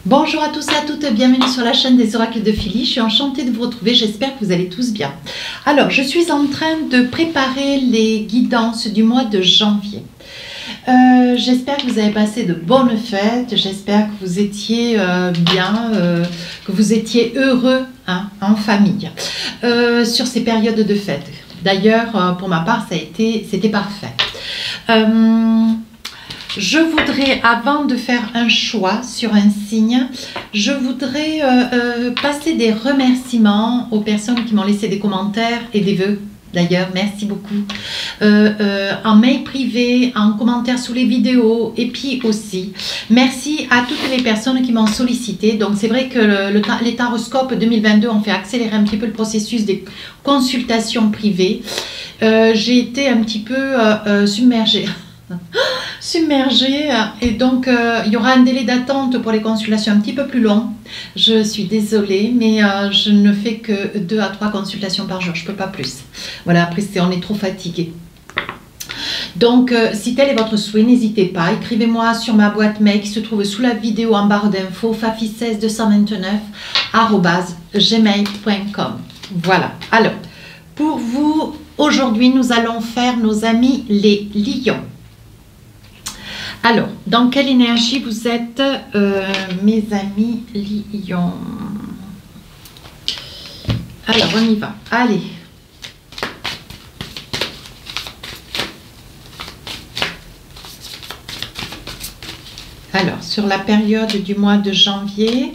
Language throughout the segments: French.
Bonjour à tous et à toutes, bienvenue sur la chaîne des oracles de Philly. Je suis enchantée de vous retrouver, j'espère que vous allez tous bien. Alors, je suis en train de préparer les guidances du mois de janvier. J'espère que vous avez passé de bonnes fêtes, j'espère que vous étiez bien, que vous étiez heureux en famille sur ces périodes de fêtes. D'ailleurs, pour ma part, c'était parfait. Je voudrais, avant de faire un choix sur un signe, je voudrais passer des remerciements aux personnes qui m'ont laissé des commentaires et des vœux. D'ailleurs, merci beaucoup. En mail privé, en commentaire sous les vidéos, et puis aussi, merci à toutes les personnes qui m'ont sollicité. Donc, c'est vrai que les taroscopes 2022 ont fait accélérer un petit peu le processus des consultations privées. J'ai été un petit peu submergée et donc il y aura un délai d'attente pour les consultations un petit peu plus long. Je suis désolée, mais je ne fais que 2 à 3 consultations par jour, je ne peux pas plus. Voilà, après on est trop fatigué. Donc si tel est votre souhait, n'hésitez pas, écrivez-moi sur ma boîte mail qui se trouve sous la vidéo en barre d'infos, fafi16229@gmail.com. Voilà, alors pour vous, aujourd'hui nous allons faire nos amis les lions. Alors, dans quelle énergie vous êtes, mes amis lions? Alors, on y va. Allez. Alors, sur la période du mois de janvier,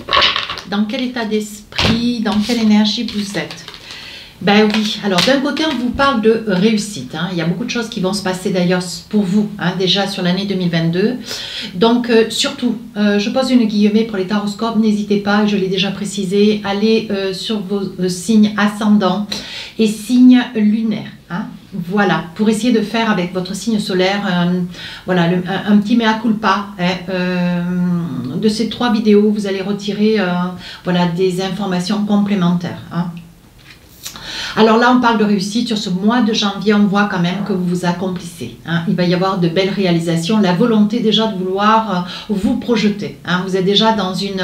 dans quel état d'esprit, dans quelle énergie vous êtes? Ben oui, alors d'un côté on vous parle de réussite, il y a beaucoup de choses qui vont se passer d'ailleurs pour vous, déjà sur l'année 2022, donc surtout, je pose une guillemets pour les taroscopes, n'hésitez pas, je l'ai déjà précisé, allez sur vos signes ascendants et signes lunaires, voilà, pour essayer de faire avec votre signe solaire, voilà, un petit mea culpa, de ces 3 vidéos, vous allez retirer voilà, des informations complémentaires, Alors là, on parle de réussite. Sur ce mois de janvier, on voit quand même que vous vous accomplissez. Il va y avoir de belles réalisations. La volonté déjà de vouloir vous projeter. Vous êtes déjà dans une...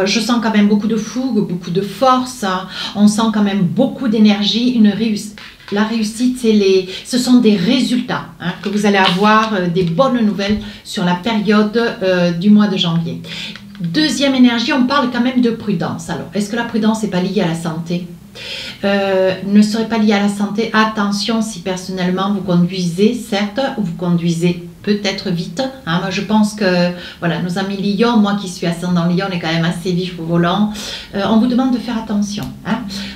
je sens quand même beaucoup de fougue, beaucoup de force. On sent quand même beaucoup d'énergie. Une réussite. La réussite, ce sont des résultats que vous allez avoir, des bonnes nouvelles sur la période du mois de janvier. Deuxième énergie, on parle quand même de prudence. Alors, est-ce que la prudence n'est pas liée à la santé ? Ne serait pas lié à la santé, attention si personnellement vous conduisez, certes, ou vous conduisez peut-être vite. Moi je pense que voilà, nos amis lions, moi qui suis ascendant lion, on est quand même assez vif au volant. On vous demande de faire attention.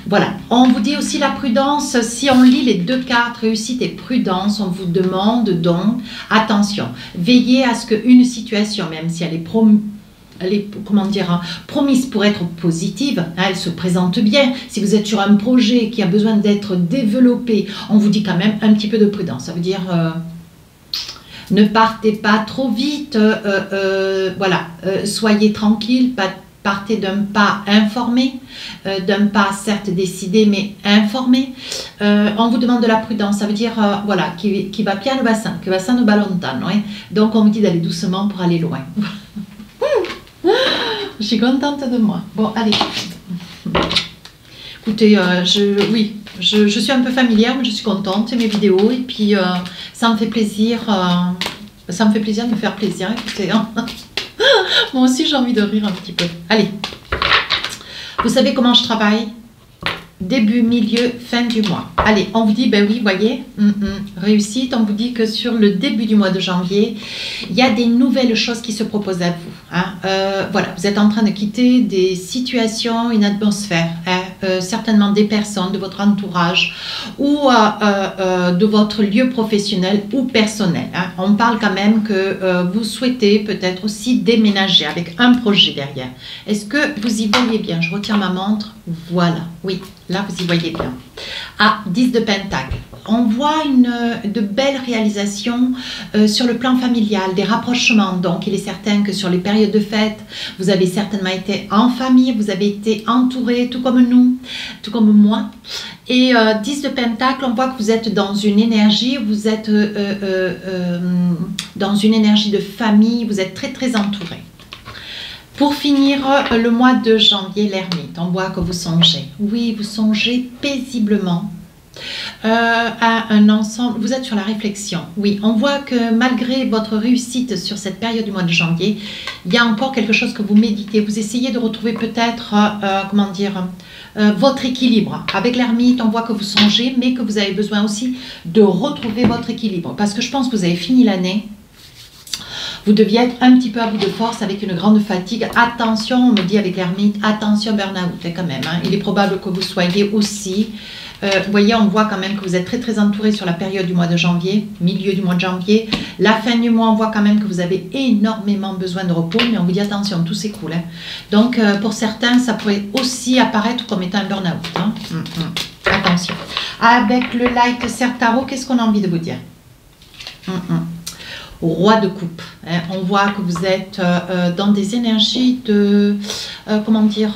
Voilà, on vous dit aussi la prudence. Si on lit les 2 cartes, réussite et prudence, on vous demande donc attention. Veillez à ce qu'une situation, même si elle est promise pour être positive, elle se présente bien. Si vous êtes sur un projet qui a besoin d'être développé, on vous dit quand même un petit peu de prudence. Ça veut dire ne partez pas trop vite, voilà, soyez tranquille, partez d'un pas informé, d'un pas certes décidé mais informé. On vous demande de la prudence, ça veut dire voilà, qui va piano bassin, que bassin no lontano, donc on vous dit d'aller doucement pour aller loin. Je suis contente de moi. Bon, allez. Écoutez, je suis un peu familière, mais je suis contente. C'est mes vidéos et puis ça me fait plaisir. Ça me fait plaisir de me faire plaisir. Écoutez, moi aussi j'ai envie de rire un petit peu. Allez. Vous savez comment je travaille? Début, milieu, fin du mois. Allez, on vous dit, ben oui, voyez, réussite. On vous dit que sur le début du mois de janvier, il y a des nouvelles choses qui se proposent à vous. Voilà, vous êtes en train de quitter des situations, une atmosphère, certainement des personnes de votre entourage ou de votre lieu professionnel ou personnel. On parle quand même que vous souhaitez peut-être aussi déménager avec un projet derrière. Est-ce que vous y voyez bien? Je retire ma montre. Voilà, oui. Là, vous y voyez bien. 10 de Pentacle. On voit de belles réalisations sur le plan familial, des rapprochements. Donc, il est certain que sur les périodes de fête, vous avez certainement été en famille, vous avez été entouré, tout comme nous, tout comme moi. Et 10 de Pentacle, on voit que vous êtes dans une énergie, vous êtes dans une énergie de famille, vous êtes très très entouré. Pour finir, le mois de janvier, l'ermite, on voit que vous songez. Oui, vous songez paisiblement à un ensemble. Vous êtes sur la réflexion. Oui, on voit que malgré votre réussite sur cette période du mois de janvier, il y a encore quelque chose que vous méditez. Vous essayez de retrouver peut-être, comment dire, votre équilibre. Avec l'ermite, on voit que vous songez, mais que vous avez besoin aussi de retrouver votre équilibre. Parce que je pense que vous avez fini l'année. Vous deviez être un petit peu à bout de force avec une grande fatigue. Attention, on me dit avec l'ermite, attention burn-out quand même. Hein. Il est probable que vous soyez aussi. Vous voyez, on voit quand même que vous êtes très très entouré sur la période du mois de janvier, milieu du mois de janvier. La fin du mois, on voit quand même que vous avez énormément besoin de repos, mais on vous dit attention, tout s'écoule. Hein. Donc pour certains, ça pourrait aussi apparaître comme étant un burn-out. Hein. Attention. Avec le Light Serre Tarot, qu'est-ce qu'on a envie de vous dire? Roi de coupe. Hein. On voit que vous êtes dans des énergies de, comment dire,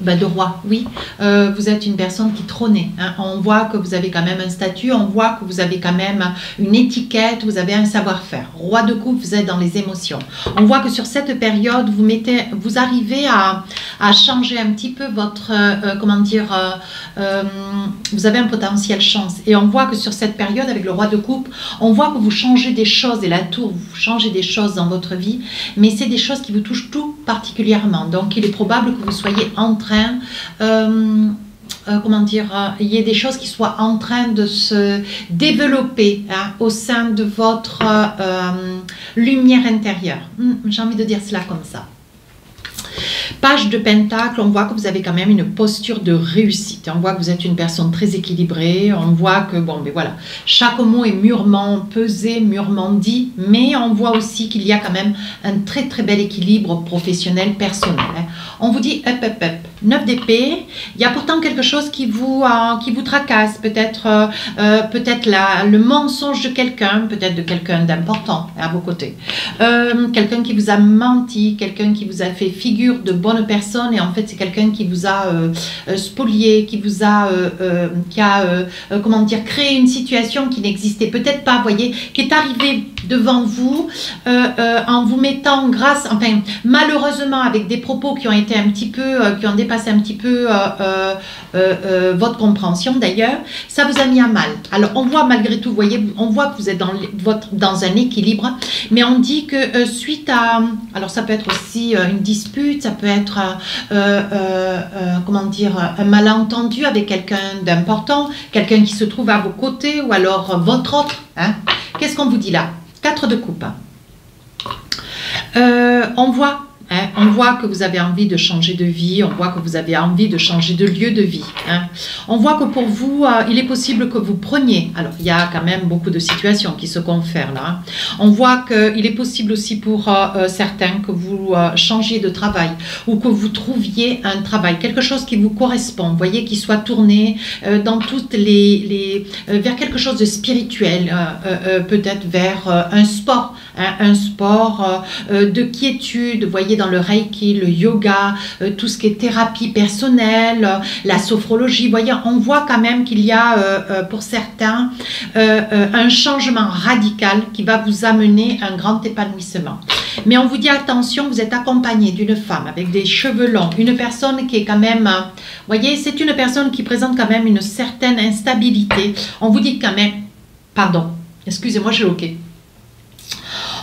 de roi, oui. Vous êtes une personne qui trônait. Hein. On voit que vous avez quand même un statut, on voit que vous avez quand même une étiquette, vous avez un savoir-faire. Roi de coupe, vous êtes dans les émotions. On voit que sur cette période, vous arrivez à changer un petit peu votre, comment dire, vous avez un potentiel chance. Et on voit que sur cette période, avec le roi de coupe, on voit que vous changez des choses, et la tour, vous changez des choses dans votre vie, mais c'est des choses qui vous touchent tout particulièrement. Donc, il est probable que vous soyez en train comment dire, il y a des choses qui soient en train de se développer hein, au sein de votre lumière intérieure. J'ai envie de dire cela comme ça. Page de Pentacle, on voit que vous avez quand même une posture de réussite. On voit que vous êtes une personne très équilibrée. On voit que, bon, mais voilà, chaque mot est mûrement pesé, mûrement dit. Mais on voit aussi qu'il y a quand même un très, très bel équilibre professionnel, personnel. Hein. On vous dit, hop, hop, hop, 9 d'épée. Il y a pourtant quelque chose qui vous tracasse. Peut-être le mensonge de quelqu'un, peut-être de quelqu'un d'important à vos côtés. Quelqu'un qui vous a menti, quelqu'un qui vous a fait figure de bonne personne et en fait c'est quelqu'un qui vous a spolié, qui vous a comment dire, créé une situation qui n'existait peut-être pas, voyez, qui est arrivé devant vous en vous mettant malheureusement avec des propos qui ont été un petit peu, qui ont dépassé un petit peu votre compréhension d'ailleurs, ça vous a mis à mal. Alors on voit malgré tout, vous voyez, on voit que vous êtes dans un équilibre, mais on dit que suite à, alors ça peut être aussi une dispute, ça peut être comment dire, un malentendu avec quelqu'un d'important, quelqu'un qui se trouve à vos côtés ou alors votre autre. Hein. Qu'est-ce qu'on vous dit là? 4 de coupe. On voit que vous avez envie de changer de vie, on voit que vous avez envie de changer de lieu de vie. Hein. On voit que pour vous, il est possible que vous preniez, alors il y a quand même beaucoup de situations qui se confèrent là. Hein. On voit qu'il est possible aussi pour certains que vous changiez de travail ou que vous trouviez un travail, quelque chose qui vous correspond, vous voyez, qui soit tourné dans toutes vers quelque chose de spirituel, peut-être vers un sport, hein, un sport de quiétude, vous voyez, dans le Reiki, le yoga, tout ce qui est thérapie personnelle, la sophrologie. Vous voyez, on voit quand même qu'il y a pour certains un changement radical qui va vous amener un grand épanouissement. Mais on vous dit attention, vous êtes accompagné d'une femme avec des cheveux longs, une personne qui est quand même, vous voyez, c'est une personne qui présente quand même une certaine instabilité. On vous dit quand même, pardon, excusez-moi, j'ai loqué.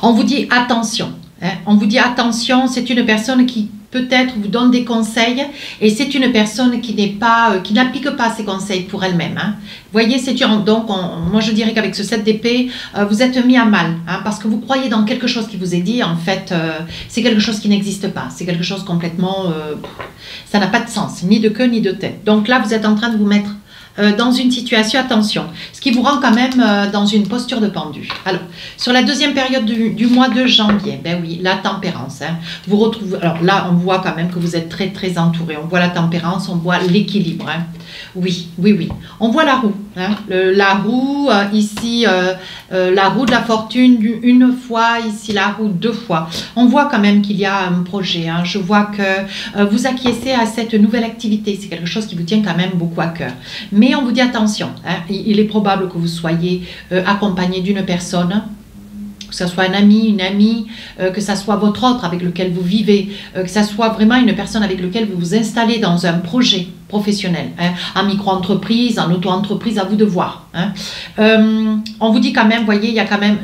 On vous dit attention. Hein, on vous dit attention, c'est une personne qui peut-être vous donne des conseils et c'est une personne qui n'est pas, qui n'applique pas ces conseils pour elle-même. Hein. Vous voyez, c'est donc moi je dirais qu'avec ce 7 d'épée, vous êtes mis à mal hein, parce que vous croyez dans quelque chose qui vous est dit. En fait, c'est quelque chose qui n'existe pas. C'est quelque chose complètement, ça n'a pas de sens, ni de queue ni de tête. Donc là, vous êtes en train de vous mettre dans une situation, attention, ce qui vous rend quand même dans une posture de pendu. Alors, sur la deuxième période du mois de janvier, ben oui, la tempérance. Hein, vous retrouvez, alors là, on voit quand même que vous êtes très très entouré. On voit la tempérance, on voit l'équilibre. Hein. Oui, oui, oui. On voit la roue. Hein, la roue, ici, la roue de la fortune une fois, ici la roue 2 fois. On voit quand même qu'il y a un projet. Hein. Je vois que vous acquiescez à cette nouvelle activité. C'est quelque chose qui vous tient quand même beaucoup à cœur. Mais on vous dit attention, hein, il est probable que vous soyez accompagné d'une personne que ce soit un ami, une amie, que ce soit votre autre avec lequel vous vivez, que ce soit vraiment une personne avec laquelle vous vous installez dans un projet professionnel, hein, en micro-entreprise, en auto-entreprise, à vous de voir. Hein. On vous dit quand même, voyez, il y a quand même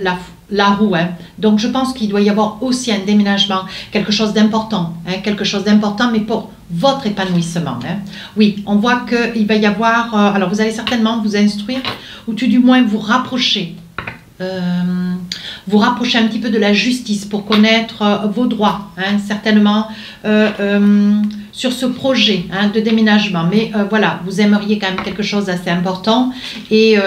la roue. Hein. Donc je pense qu'il doit y avoir aussi un déménagement, quelque chose d'important, hein, mais pour votre épanouissement. Hein. Oui, on voit qu'il va y avoir, alors vous allez certainement vous instruire, ou tout du moins vous rapprocher un petit peu de la justice pour connaître vos droits, hein, certainement sur ce projet, hein, de déménagement. Mais voilà, vous aimeriez quand même quelque chose d'assez important. Et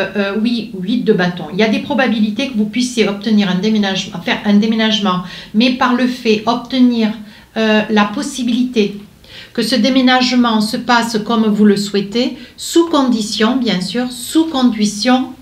oui, 8 de bâton. Il y a des probabilités que vous puissiez obtenir un déménagement, faire un déménagement, mais par le fait obtenir la possibilité que ce déménagement se passe comme vous le souhaitez, sous condition, bien sûr, sous condition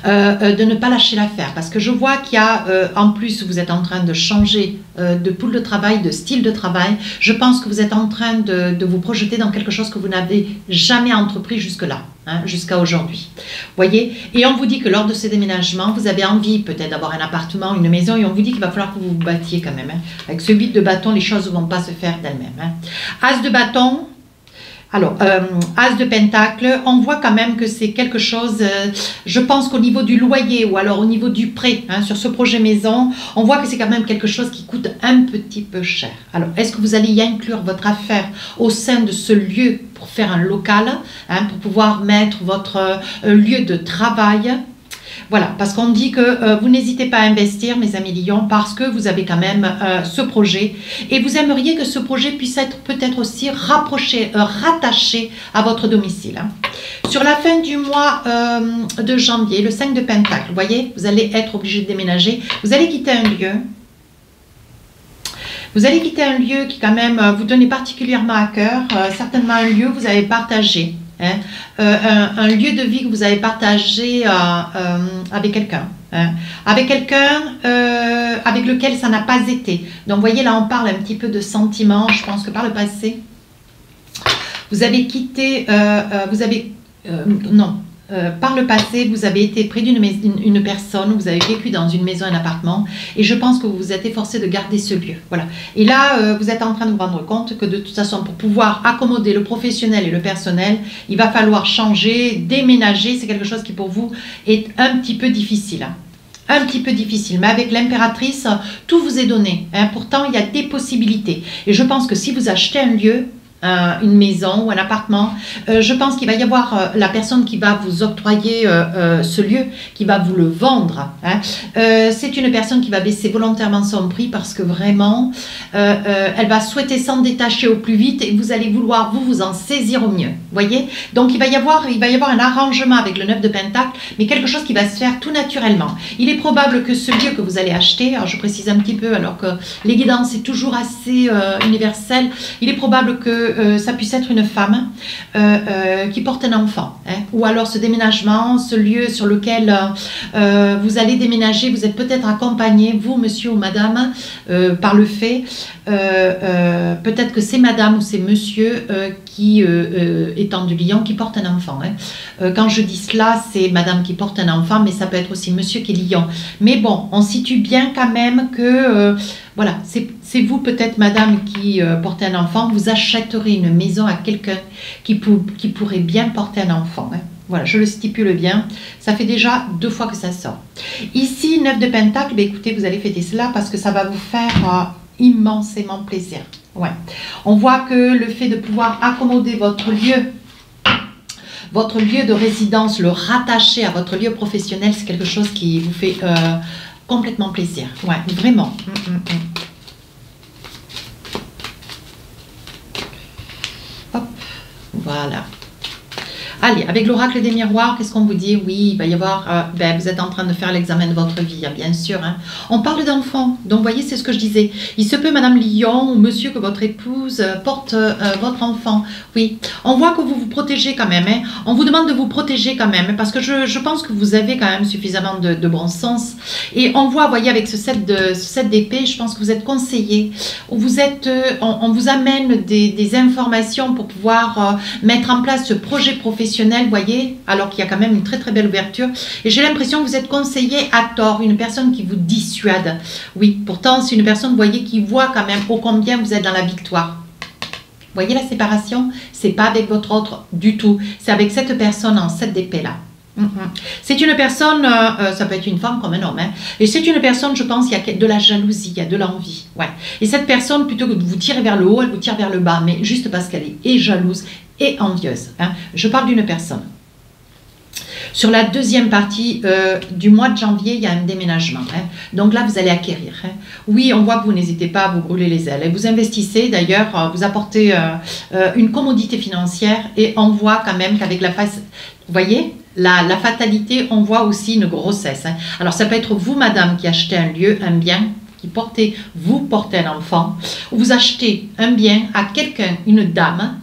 de ne pas lâcher l'affaire, parce que je vois qu'il y a, en plus vous êtes en train de changer de pool de travail, de style de travail. Je pense que vous êtes en train de vous projeter dans quelque chose que vous n'avez jamais entrepris jusque-là, hein, jusqu'à aujourd'hui. Voyez, et on vous dit que lors de ce déménagement, vous avez envie peut-être d'avoir un appartement, une maison, et on vous dit qu'il va falloir que vous vous battiez quand même. Hein. Avec ce 8 de bâton, les choses ne vont pas se faire d'elles-mêmes. Hein. As de bâton. Alors, As de Pentacle, on voit quand même que c'est quelque chose, je pense qu'au niveau du loyer ou alors au niveau du prêt, hein, sur ce projet maison, on voit que c'est quand même quelque chose qui coûte un petit peu cher. Alors, est-ce que vous allez y inclure votre affaire au sein de ce lieu pour faire un local, hein, pour pouvoir mettre votre lieu de travail ? Voilà, parce qu'on dit que vous n'hésitez pas à investir, mes amis Lions, parce que vous avez quand même ce projet et vous aimeriez que ce projet puisse être peut-être aussi rattaché à votre domicile. Hein. Sur la fin du mois de janvier, le 5 de Pentacle, vous voyez, vous allez être obligé de déménager, vous allez quitter un lieu. Vous allez quitter un lieu qui quand même vous tenait particulièrement à cœur, certainement un lieu que vous avez partagé. Hein, un lieu de vie que vous avez partagé avec quelqu'un, hein, avec lequel ça n'a pas été. Donc, vous voyez, là, on parle un petit peu de sentiments. Je pense que par le passé, vous avez quitté, par le passé, vous avez été près d'une personne, vous avez vécu dans une maison, un appartement, et je pense que vous vous êtes efforcé de garder ce lieu. Voilà. Et là, vous êtes en train de vous rendre compte que de toute façon, pour pouvoir accommoder le professionnel et le personnel, il va falloir changer, déménager. C'est quelque chose qui pour vous est un petit peu difficile. Hein. Un petit peu difficile, mais avec l'impératrice, tout vous est donné. Hein. Pourtant, il y a des possibilités. Et je pense que si vous achetez un lieu, une maison ou un appartement, je pense qu'il va y avoir la personne qui va vous octroyer ce lieu, qui va vous le vendre. Hein. C'est une personne qui va baisser volontairement son prix parce que vraiment, elle va souhaiter s'en détacher au plus vite et vous allez vouloir vous en saisir au mieux. Voyez? Donc il va y avoir un arrangement avec le 9 de Pentacle, mais quelque chose qui va se faire tout naturellement. Il est probable que ce lieu que vous allez acheter, alors je précise un petit peu, alors que les guidances c'est toujours assez universel, il est probable que ça puisse être une femme qui porte un enfant, hein, ou alors ce déménagement, ce lieu sur lequel vous allez déménager, vous êtes peut-être accompagné, vous monsieur ou madame, par le fait, peut-être que c'est madame ou c'est monsieur qui, étant du lion, qui porte un enfant. Hein. Quand je dis cela, c'est madame qui porte un enfant, mais ça peut être aussi monsieur qui est lion. Mais bon, on situe bien quand même que, voilà, c'est vous peut-être madame qui portez un enfant, vous achèterez une maison à quelqu'un qui pourrait bien porter un enfant. Hein. Voilà, je le stipule bien. Ça fait déjà 2 fois que ça sort. Ici, 9 de Pentacle, ben écoutez, vous allez fêter cela parce que ça va vous faire immensément plaisir. Ouais. On voit que le fait de pouvoir accommoder votre lieu de résidence, le rattacher à votre lieu professionnel, c'est quelque chose qui vous fait complètement plaisir. Ouais, vraiment. Hop, voilà. Allez, avec l'oracle des miroirs, qu'est-ce qu'on vous dit? Oui, il va y avoir, vous êtes en train de faire l'examen de votre vie, hein, bien sûr. Hein. On parle d'enfants, donc vous voyez, c'est ce que je disais. Il se peut, Madame Lion ou Monsieur, que votre épouse porte votre enfant. Oui, on voit que vous vous protégez quand même. Hein. On vous demande de vous protéger quand même, parce que je pense que vous avez quand même suffisamment de bon sens. Et on voit, vous voyez, avec ce 7 d'épée, je pense que vous êtes conseillé. Vous êtes, on vous amène des informations pour pouvoir mettre en place ce projet professionnel professionnel, vous voyez, alors qu'il y a quand même une très très belle ouverture. Et j'ai l'impression que vous êtes conseillé à tort, une personne qui vous dissuade. Oui, pourtant c'est une personne, vous voyez, qui voit quand même ô combien vous êtes dans la victoire. Vous voyez la séparation? C'est pas avec votre autre du tout. C'est avec cette personne en 7 d'épée là. C'est une personne, ça peut être une femme comme un homme, hein, et c'est une personne, je pense, il y a de la jalousie, il y a de l'envie. Ouais. Et cette personne, plutôt que de vous tirer vers le haut, elle vous tire vers le bas, mais juste parce qu'elle est jalouse et envieuse. Hein. Je parle d'une personne. Sur la deuxième partie du mois de janvier, il y a un déménagement. Hein. Donc là, vous allez acquérir. Hein. Oui, on voit que vous n'hésitez pas à vous brûler les ailes. Et vous investissez, d'ailleurs, vous apportez une commodité financière et on voit quand même qu'avec la face... Vous voyez la fatalité, on voit aussi une grossesse. Hein. Alors, ça peut être vous, madame, qui achetez un lieu, un bien, vous portez un enfant, ou vous achetez un bien à quelqu'un, une dame,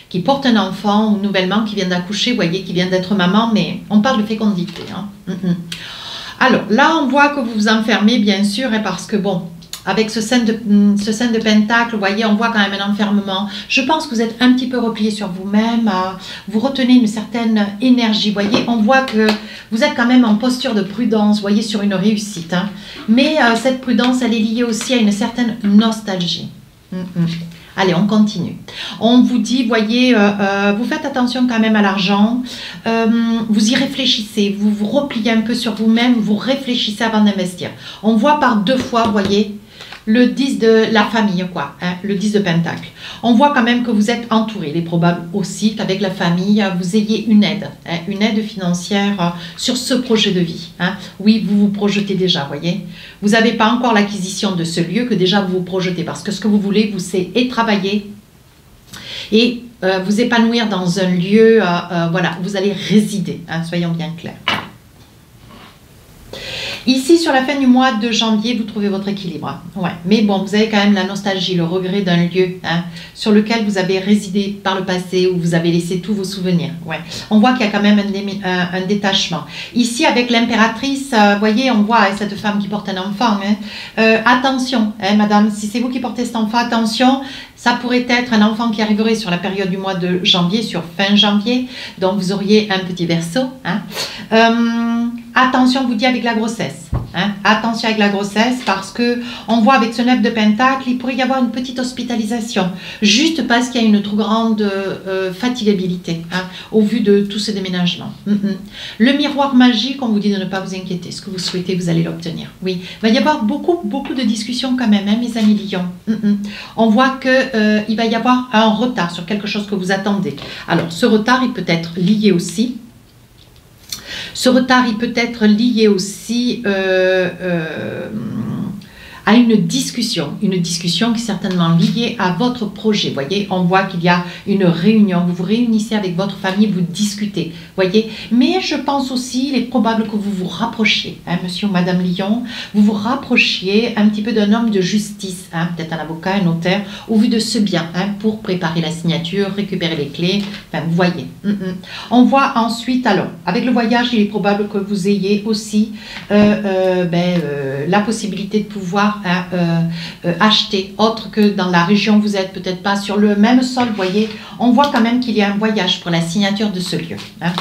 qui porte un enfant, ou nouvellement, qui vient d'accoucher, vous voyez, qui vient d'être maman, mais on parle de fécondité. Hein. Alors, là, on voit que vous vous enfermez, bien sûr, hein, parce que, bon, avec ce scène de pentacle, vous voyez, on voit quand même un enfermement. Je pense que vous êtes un petit peu replié sur vous-même, vous retenez une certaine énergie, vous voyez, on voit que vous êtes quand même en posture de prudence, vous voyez, sur une réussite. Hein. Mais cette prudence, elle est liée aussi à une certaine nostalgie. Allez, on continue. On vous dit, voyez, vous faites attention quand même à l'argent, vous y réfléchissez, vous vous repliez un peu sur vous-même, vous réfléchissez avant d'investir. On voit par 2 fois, vous voyez, le 10 de la famille, quoi, hein, le 10 de pentacle. On voit quand même que vous êtes entouré. Il est probable aussi qu'avec la famille, vous ayez une aide financière sur ce projet de vie. Hein. Oui, vous vous projetez déjà, voyez. Vous n'avez pas encore l'acquisition de ce lieu que déjà vous vous projetez parce que ce que vous voulez, vous, c'est travailler et vous épanouir dans un lieu, voilà, où vous allez résider, hein, soyons bien clairs. Ici, sur la fin du mois de janvier, vous trouvez votre équilibre. Ouais. Mais bon, vous avez quand même la nostalgie, le regret d'un lieu hein, sur lequel vous avez résidé par le passé, où vous avez laissé tous vos souvenirs. Ouais. On voit qu'il y a quand même un détachement. Ici, avec l'impératrice, vous voyez, on voit hein, cette femme qui porte un enfant. Hein. Attention, hein, madame, si c'est vous qui portez cet enfant, attention. Ça pourrait être un enfant qui arriverait sur la période du mois de janvier, sur fin janvier. Donc, vous auriez un petit verseau. Hein. Attention, vous dit avec la grossesse. Hein. Attention avec la grossesse parce que on voit avec ce 9 de pentacle, il pourrait y avoir une petite hospitalisation. Juste parce qu'il y a une trop grande fatigabilité hein, au vu de tout ce déménagement. Le miroir magique, on vous dit de ne pas vous inquiéter. Ce que vous souhaitez, vous allez l'obtenir. Oui, il va y avoir beaucoup de discussions quand même, hein, mes amis lions. On voit que il va y avoir un retard sur quelque chose que vous attendez. Alors, ce retard, il peut être lié aussi. Ce retard, il peut être lié aussi à une discussion qui est certainement liée à votre projet. Vous voyez, on voit qu'il y a une réunion, vous vous réunissez avec votre famille, vous discutez, voyez. Mais je pense aussi, il est probable que vous vous rapprochiez, hein, monsieur ou madame Lion, vous vous rapprochiez un petit peu d'un homme de justice, hein, peut-être un avocat, un notaire, au vu de ce bien, hein, pour préparer la signature, récupérer les clés, enfin, vous voyez. On voit ensuite, alors, avec le voyage, il est probable que vous ayez aussi la possibilité de pouvoir acheter autre que dans la région où vous êtes, peut-être pas sur le même sol, vous voyez, on voit quand même qu'il y a un voyage pour la signature de ce lieu. Hein.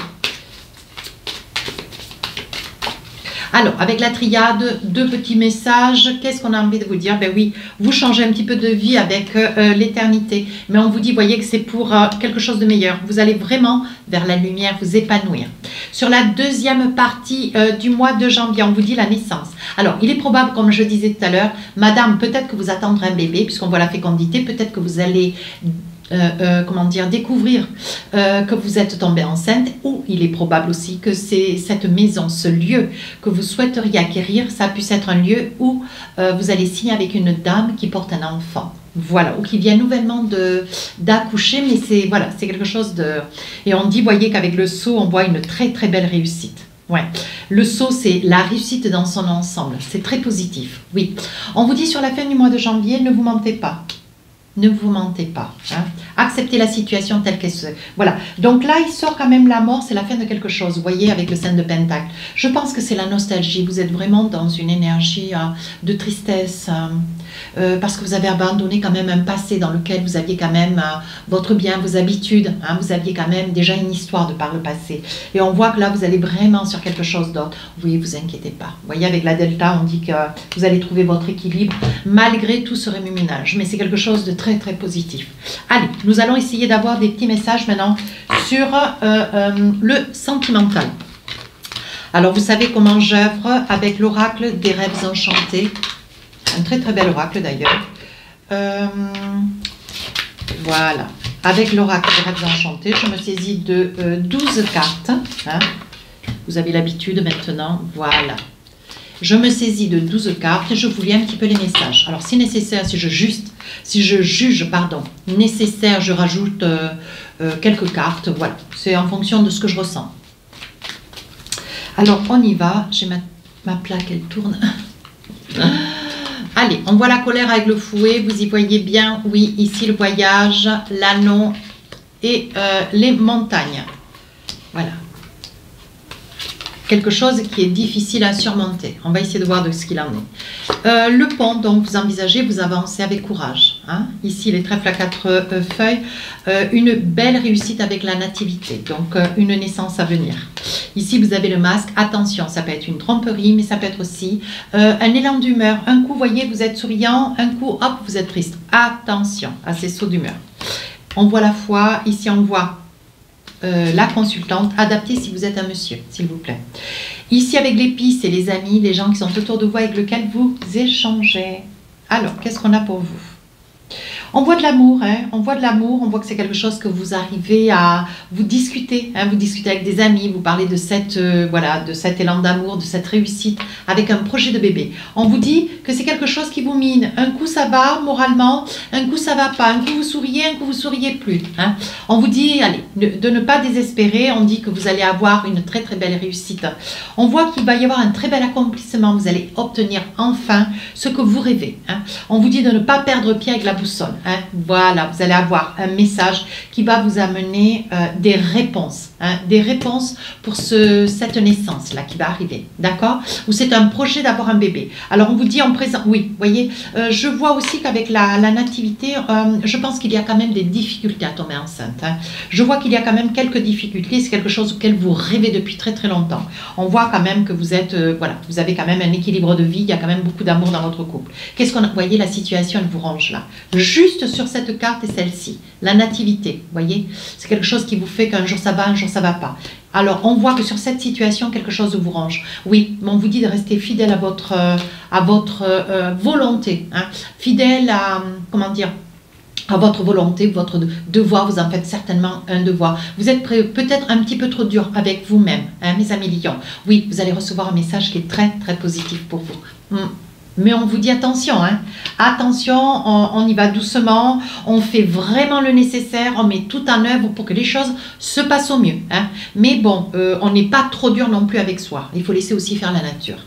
Alors, avec la triade, 2 petits messages, qu'est-ce qu'on a envie de vous dire? Ben oui, vous changez un petit peu de vie avec l'éternité, mais on vous dit, voyez que c'est pour quelque chose de meilleur. Vous allez vraiment vers la lumière, vous épanouir. Sur la deuxième partie du mois de janvier, on vous dit la naissance. Alors, il est probable, comme je disais tout à l'heure, madame, peut-être que vous attendrez un bébé, puisqu'on voit la fécondité, peut-être que vous allez... comment dire, découvrir que vous êtes tombée enceinte, ou il est probable aussi que c'est cette maison, ce lieu que vous souhaiteriez acquérir, ça puisse être un lieu où vous allez signer avec une dame qui porte un enfant. Voilà, ou qui vient nouvellement d'accoucher, mais c'est voilà, c'est quelque chose de... Et on dit, voyez qu'avec le sceau, on voit une très très belle réussite. Ouais. Le sceau, c'est la réussite dans son ensemble. C'est très positif, oui. On vous dit sur la fin du mois de janvier, ne vous mentez pas. Ne vous mentez pas. Hein. Acceptez la situation telle qu'elle se... Voilà. Donc là, il sort quand même la mort, c'est la fin de quelque chose. Vous voyez, avec le 5 de pentacle. Je pense que c'est la nostalgie. Vous êtes vraiment dans une énergie de tristesse. parce que vous avez abandonné quand même un passé dans lequel vous aviez quand même votre bien, vos habitudes, hein, vous aviez quand même déjà une histoire de par le passé. Et on voit que là, vous allez vraiment sur quelque chose d'autre. Oui, vous inquiétez pas. Vous voyez, avec la delta, on dit que vous allez trouver votre équilibre malgré tout ce remue-ménage. Mais c'est quelque chose de très, très positif. Allez, nous allons essayer d'avoir des petits messages maintenant sur le sentimental. Alors, vous savez comment j'œuvre avec l'oracle des rêves enchantés. Un très très bel oracle d'ailleurs. Voilà. Avec l'oracle des rêves enchantés, je me saisis de 12 cartes. Hein. Vous avez l'habitude maintenant. Voilà. Je me saisis de 12 cartes et je vous lis un petit peu les messages. Alors, si nécessaire, si je juge, nécessaire, je rajoute quelques cartes. Voilà. C'est en fonction de ce que je ressens. Alors, on y va. J'ai ma plaque, elle tourne. Allez, on voit la colère avec le fouet. Vous y voyez bien, oui, ici le voyage, l'anneau et les montagnes. Voilà. Quelque chose qui est difficile à surmonter. On va essayer de voir de ce qu'il en est. Le pont, donc, vous envisagez, vous avancez avec courage. Hein. Ici, les trèfles à 4 feuilles. Une belle réussite avec la nativité. Donc, une naissance à venir. Ici, vous avez le masque. Attention, ça peut être une tromperie, mais ça peut être aussi un élan d'humeur. Un coup, vous voyez, vous êtes souriant. Un coup, hop, vous êtes triste. Attention à ces sauts d'humeur. On voit la foi. Ici, on voit la consultante. Adaptez si vous êtes un monsieur, s'il vous plaît. Ici, avec l'épice et les amis, les gens qui sont autour de vous avec lesquels vous échangez. Alors, qu'est-ce qu'on a pour vous? On voit de l'amour, hein, on voit de l'amour, on voit que c'est quelque chose que vous arrivez à vous discuter, hein, vous discutez avec des amis, vous parlez de cette, voilà, de cet élan d'amour, de cette réussite avec un projet de bébé. On vous dit que c'est quelque chose qui vous mine. Un coup ça va moralement, un coup ça va pas, un coup vous souriez, un coup vous souriez plus. Hein. On vous dit, allez, de ne pas désespérer, on dit que vous allez avoir une très très belle réussite. On voit qu'il va y avoir un très bel accomplissement, vous allez obtenir enfin ce que vous rêvez. Hein. On vous dit de ne pas perdre pied avec la boussole. Hein, voilà, vous allez avoir un message qui va vous amener des réponses. Hein, des réponses pour cette naissance-là qui va arriver. D'accord? Ou c'est un projet d'avoir un bébé. Alors, on vous dit en présent... Oui, vous voyez, je vois aussi qu'avec la nativité, je pense qu'il y a quand même des difficultés à tomber enceinte. Hein. Je vois qu'il y a quand même quelques difficultés. C'est quelque chose auquel vous rêvez depuis très très longtemps. On voit quand même que vous êtes... voilà, vous avez quand même un équilibre de vie. Il y a quand même beaucoup d'amour dans votre couple. Qu'est-ce qu'on a? Vous voyez, la situation, elle vous range là. Juste sur cette carte et celle-ci, la nativité, vous voyez, c'est quelque chose qui vous fait qu'un jour ça va, un jour ça va pas. Alors, on voit que sur cette situation, quelque chose vous range. Oui, mais on vous dit de rester fidèle à votre volonté, hein, fidèle à, comment dire, à votre volonté, votre devoir, vous en faites certainement un devoir. Vous êtes peut-être un petit peu trop dur avec vous-même, hein, mes amis lions. Oui, vous allez recevoir un message qui est très, très positif pour vous. Mais on vous dit attention, hein. Attention, on y va doucement, on fait vraiment le nécessaire, on met tout en œuvre pour que les choses se passent au mieux. Hein. Mais bon, on n'est pas trop dur non plus avec soi. Il faut laisser aussi faire la nature.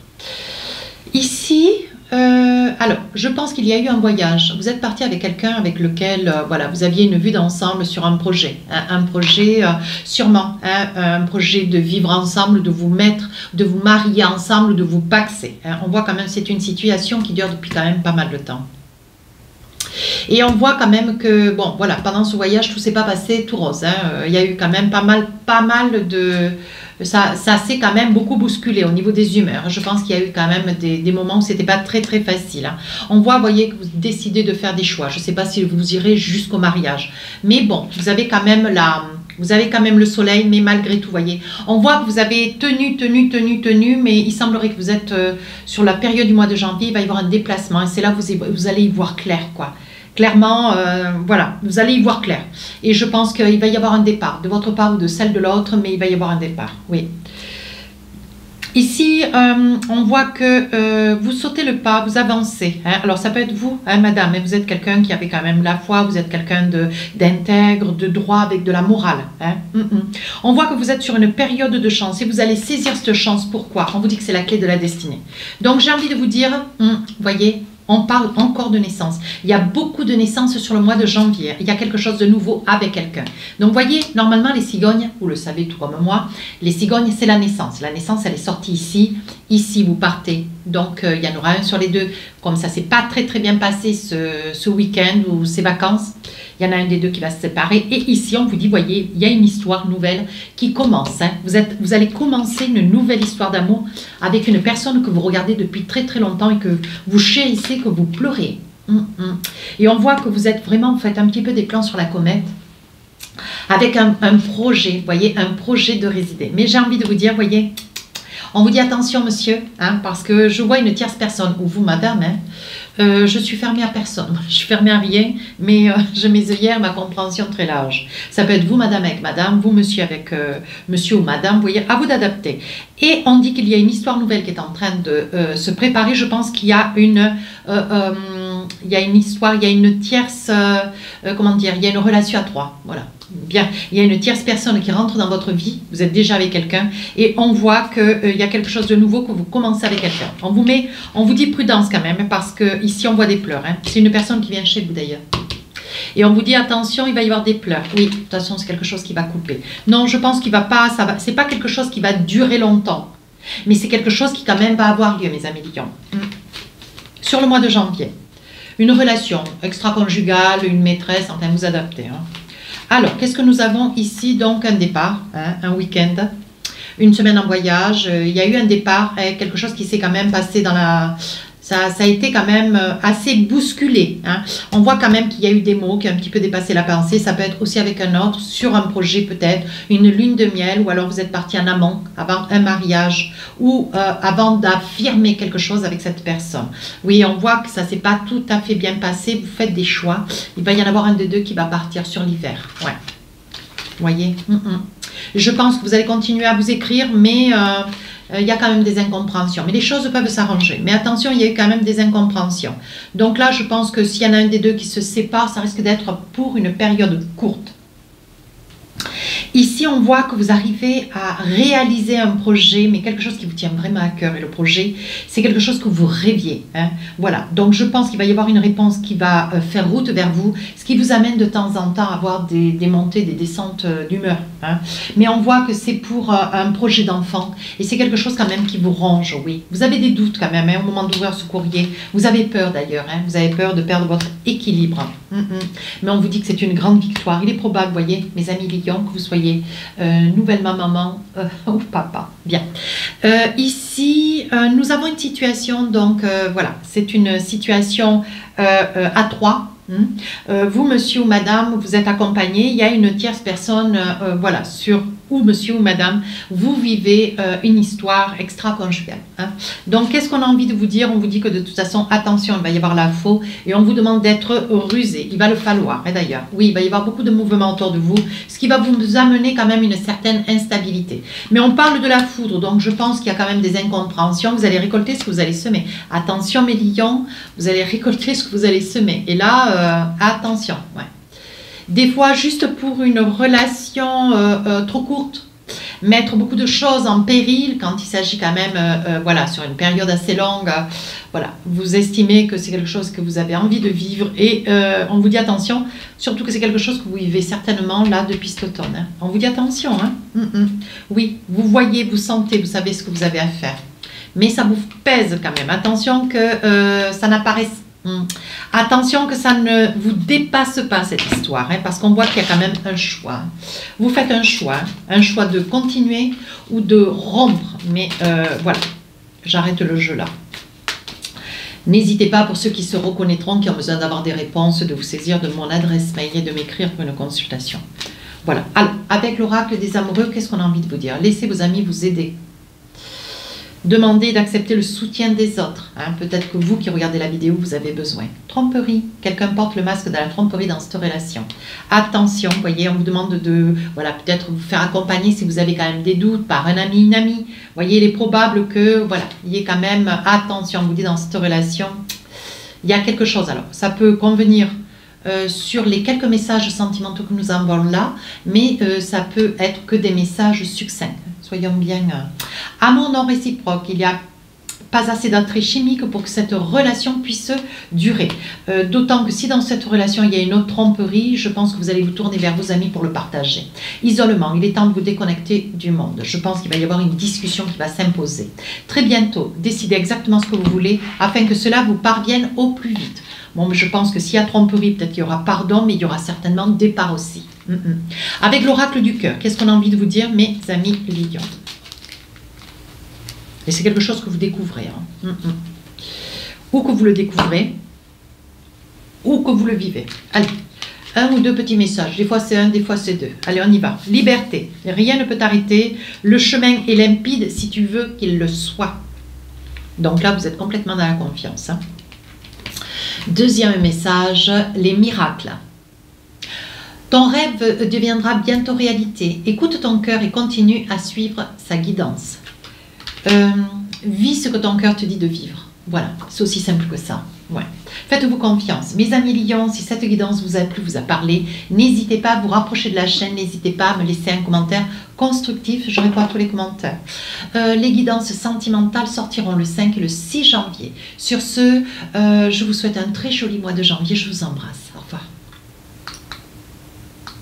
Ici, alors, je pense qu'il y a eu un voyage. Vous êtes parti avec quelqu'un avec lequel voilà, vous aviez une vue d'ensemble sur un projet. Hein, un projet, sûrement, hein, un projet de vivre ensemble, de vous mettre, de vous marier ensemble, de vous paxer. Hein. On voit quand même que c'est une situation qui dure depuis quand même pas mal de temps. Et on voit quand même que, bon, voilà, pendant ce voyage, tout ne s'est pas passé tout rose. Hein. Il y a eu quand même pas mal de... Ça s'est quand même beaucoup bousculé au niveau des humeurs. Je pense qu'il y a eu quand même des moments où c'était pas très très facile. Hein. On voit, vous voyez, que vous décidez de faire des choix. Je ne sais pas si vous irez jusqu'au mariage. Mais bon, vous avez quand même le soleil, mais malgré tout, vous voyez. On voit que vous avez tenu, mais il semblerait que vous êtes sur la période du mois de janvier, il va y avoir un déplacement. Et c'est là que vous allez y voir clair, quoi. Clairement, voilà, vous allez y voir clair. Et je pense qu'il va y avoir un départ, de votre part ou de celle de l'autre, mais il va y avoir un départ, oui. Ici, on voit que vous sautez le pas, vous avancez. Hein. Alors, ça peut être vous, hein, madame, mais vous êtes quelqu'un qui avait quand même la foi, vous êtes quelqu'un d'intègre, de droit, avec de la morale. Hein. On voit que vous êtes sur une période de chance et vous allez saisir cette chance. Pourquoi? On vous dit que c'est la clé de la destinée. Donc, j'ai envie de vous dire, vous voyez, on parle encore de naissance. Il y a beaucoup de naissances sur le mois de janvier. Il y a quelque chose de nouveau avec quelqu'un. Donc, vous voyez, normalement, les cigognes, vous le savez tout comme moi, les cigognes, c'est la naissance. La naissance, elle est sortie ici. Ici, vous partez Donc, il y en aura un sur les deux. Comme ça s'est pas très bien passé ce week-end ou ces vacances, il y en a un des deux qui va se séparer. Et ici, on vous dit, voyez, il y a une histoire nouvelle qui commence. Hein. Vous allez commencer une nouvelle histoire d'amour avec une personne que vous regardez depuis très longtemps et que vous chérissez, que vous pleurez. Et on voit que vous êtes vraiment, vous faites un petit peu des plans sur la comète avec un projet, vous voyez, un projet de résider. Mais j'ai envie de vous dire, voyez, on vous dit attention monsieur, hein, parce que je vois une tierce personne, ou vous madame, hein, je suis fermée à personne, je suis fermée à rien, mais j'ai mes œillères, ma compréhension très large. Ça peut être vous madame avec madame, vous monsieur avec monsieur ou madame, vous voyez, à vous d'adapter. Et on dit qu'il y a une histoire nouvelle qui est en train de se préparer. Je pense qu'il y a une histoire, il y a une tierce, comment dire, il y a une relation à trois, voilà. Bien, il y a une tierce personne qui rentre dans votre vie, vous êtes déjà avec quelqu'un et on voit qu'il y a quelque chose de nouveau que vous commencez avec quelqu'un. On vous dit prudence quand même parce que ici on voit des pleurs. Hein. C'est une personne qui vient chez vous d'ailleurs. Et on vous dit attention, il va y avoir des pleurs. Oui, de toute façon c'est quelque chose qui va couper. Non, je pense qu'il va pas, c'est pas quelque chose qui va durer longtemps, mais c'est quelque chose qui quand même va avoir lieu, mes amis lions. Sur le mois de janvier, une relation extra-conjugale, une maîtresse, enfin vous adaptez. Hein. Alors, qu'est-ce que nous avons ici? Donc, un départ, hein, un week-end, une semaine en voyage. Il y a eu un départ, quelque chose qui s'est quand même passé dans la... Ça a été quand même assez bousculé. Hein. On voit quand même qu'il y a eu des mots qui ont un petit peu dépassé la pensée. Ça peut être aussi avec un autre, sur un projet peut-être, une lune de miel, ou alors vous êtes parti en amont, avant un mariage, ou avant d'affirmer quelque chose avec cette personne. Oui, on voit que ça ne s'est pas tout à fait bien passé. Vous faites des choix. Il va y en avoir un des deux qui va partir sur l'hiver. Ouais. Vous voyez? Je pense que vous allez continuer à vous écrire, mais... il y a quand même des incompréhensions. Mais les choses peuvent s'arranger. Mais attention, il y a eu quand même des incompréhensions. Donc là, je pense que s'il y en a un des deux qui se sépare, ça risque d'être pour une période courte. Ici, on voit que vous arrivez à réaliser un projet, mais quelque chose qui vous tient vraiment à cœur. Et le projet, c'est quelque chose que vous rêviez. Hein. Voilà. Donc, je pense qu'il va y avoir une réponse qui va faire route vers vous, ce qui vous amène de temps en temps à avoir des montées, des descentes d'humeur. Hein. Mais on voit que c'est pour un projet d'enfant. Et c'est quelque chose quand même qui vous ronge, oui. Vous avez des doutes quand même hein, au moment d'ouvrir ce courrier. Vous avez peur d'ailleurs. Hein. Vous avez peur de perdre votre équilibre. Mais on vous dit que c'est une grande victoire. Il est probable, vous voyez, mes amis lions, que vous soyez nouvellement maman ou papa. Bien. Ici, nous avons une situation, donc voilà, c'est une situation à trois. Vous, monsieur ou madame, vous êtes accompagné, il y a une tierce personne, voilà, sur où monsieur ou madame, vous vivez une histoire extra-conjugale. Hein. Donc, qu'est-ce qu'on a envie de vous dire? On vous dit que de toute façon, attention, il va y avoir la faux et on vous demande d'être rusé. Il va le falloir, et d'ailleurs. Oui, il va y avoir beaucoup de mouvements autour de vous, ce qui va vous amener quand même une certaine instabilité. Mais on parle de la foudre, donc je pense qu'il y a quand même des incompréhensions. Vous allez récolter ce que vous allez semer. Attention, mes lions, vous allez récolter ce que vous allez semer. Et là, attention, ouais. Des fois, juste pour une relation trop courte, mettre beaucoup de choses en péril quand il s'agit quand même, voilà, sur une période assez longue, voilà, vous estimez que c'est quelque chose que vous avez envie de vivre et on vous dit attention, surtout que c'est quelque chose que vous vivez certainement là depuis cet automne. Hein. On vous dit attention, hein. Oui, vous voyez, vous sentez, vous savez ce que vous avez à faire. Mais ça vous pèse quand même. Attention que ça n'apparaisse. Attention que ça ne vous dépasse pas cette histoire, hein, parce qu'on voit qu'il y a quand même un choix. Vous faites un choix de continuer ou de rompre, mais voilà, j'arrête le jeu là. N'hésitez pas pour ceux qui se reconnaîtront, qui ont besoin d'avoir des réponses, de vous saisir de mon adresse mail et de m'écrire pour une consultation. Voilà, alors avec l'oracle des amoureux, qu'est-ce qu'on a envie de vous dire? Laissez vos amis vous aider. Demandez d'accepter le soutien des autres. Hein. Peut-être que vous qui regardez la vidéo, vous avez besoin. Tromperie. Quelqu'un porte le masque de la tromperie dans cette relation. Attention, vous voyez, on vous demande de, voilà, peut-être vous faire accompagner si vous avez quand même des doutes par un ami, une amie. Vous voyez, il est probable que, voilà, il y ait quand même, attention, on vous dit dans cette relation, il y a quelque chose. Alors, ça peut convenir sur les quelques messages sentimentaux que nous envoyons là, mais ça peut être que des messages succincts. Soyons bien. Amour non réciproque, il y a pas assez d'attrait chimique pour que cette relation puisse durer. D'autant que si dans cette relation il y a une autre tromperie, je pense que vous allez vous tourner vers vos amis pour le partager. Isolement, il est temps de vous déconnecter du monde. Je pense qu'il va y avoir une discussion qui va s'imposer. Très bientôt, décidez exactement ce que vous voulez afin que cela vous parvienne au plus vite. Bon, mais je pense que s'il y a tromperie, peut-être qu'il y aura pardon, mais il y aura certainement départ aussi. Avec l'oracle du cœur, qu'est-ce qu'on a envie de vous dire, mes amis lions? Et c'est quelque chose que vous découvrez. Ou que vous le découvrez, ou que vous le vivez. Allez, un ou deux petits messages. Des fois c'est un, des fois c'est deux. Allez, on y va. Liberté. Rien ne peut t'arrêter. Le chemin est limpide si tu veux qu'il le soit. Donc là, vous êtes complètement dans la confiance. Deuxième message, les miracles. Ton rêve deviendra bientôt réalité. Écoute ton cœur et continue à suivre sa guidance. Vis ce que ton cœur te dit de vivre. Voilà, c'est aussi simple que ça. Ouais. Faites-vous confiance. Mes amis lions, si cette guidance vous a plu, vous a parlé, n'hésitez pas à vous rapprocher de la chaîne, n'hésitez pas à me laisser un commentaire constructif, je réponds à tous les commentaires. Les guidances sentimentales sortiront le 5 et le 6 janvier. Sur ce, je vous souhaite un très joli mois de janvier, je vous embrasse.